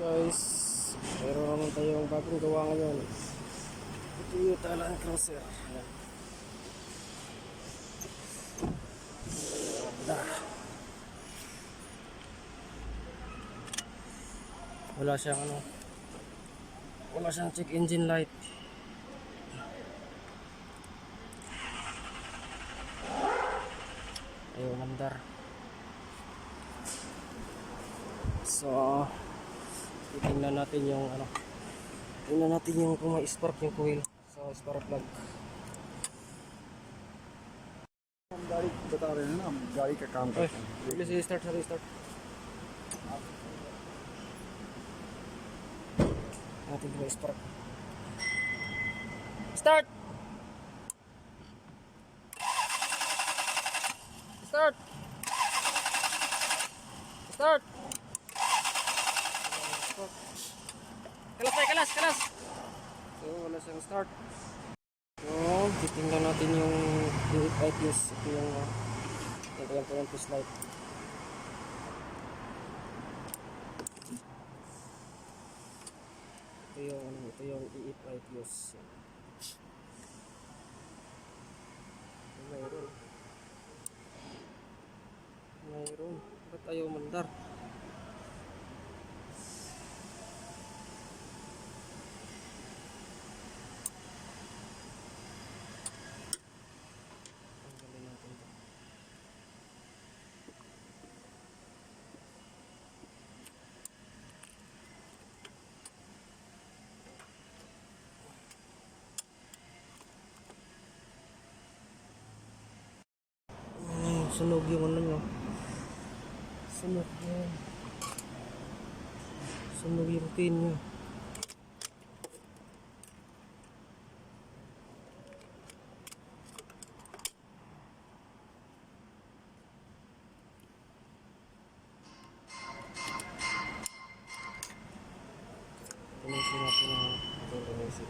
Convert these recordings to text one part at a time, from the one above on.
Guys, meron naman tayong bagong gawa ngayon. Ito yung Land Cruiser. Ayan. Ganda. Wala siyang check engine light. Ayaw mandar. So tingnan natin yung kung may spark yung coil sa spark plug. हम गाड़ी बता रहे हैं ना, हम गाड़ी का काम करते हैं। Please restart. Natin yung spark. Start! Start! Start! Kalas! So wala siyang start. So titingnan natin yung light fuse. Ito yung current fuse light. Ito yung EF light fuse. Mayroon. Ba't ayaw mandar? Tanggalin natin ito. Sunog yung ano nyo. Sunog yung pin nyo. Tumisin natin ang tumisin.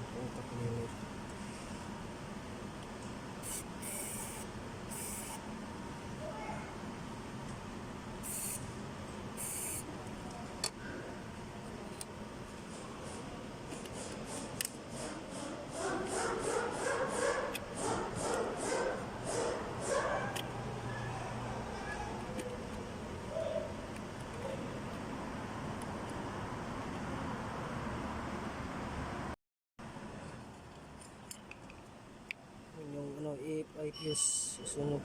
Yung EF fuse susunog.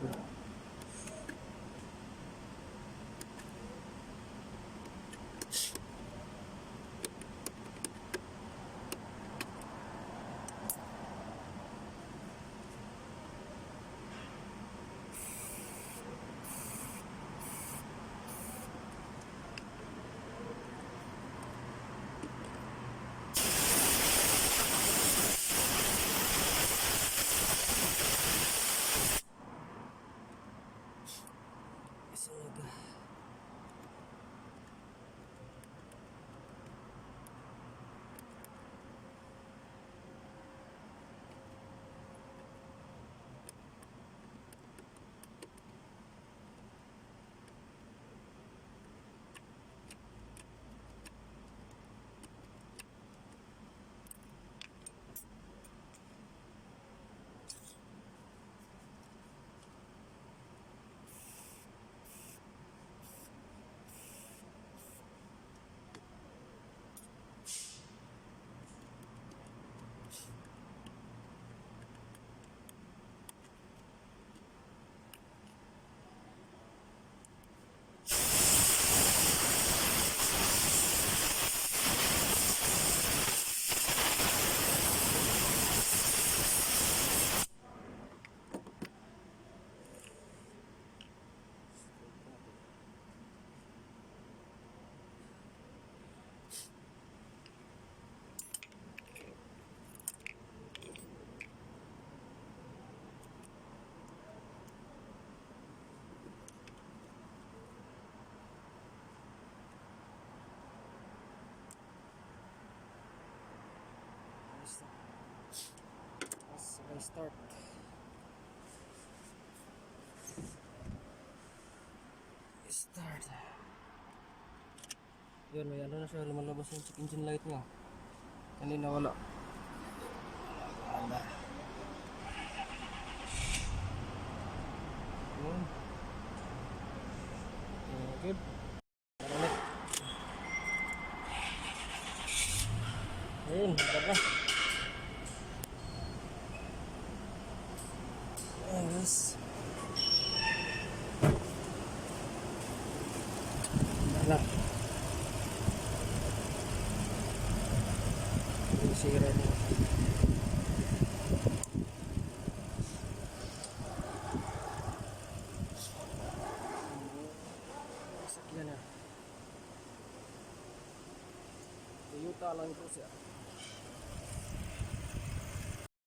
Start. Yun, may ano na siya, lumalabas yung check engine light niya. Kanina wala. Wala. Yun. Good. Maramit. Ayun, baba. Yes. Wala. Sira niya. Sakyan na. Toyota lang po siya.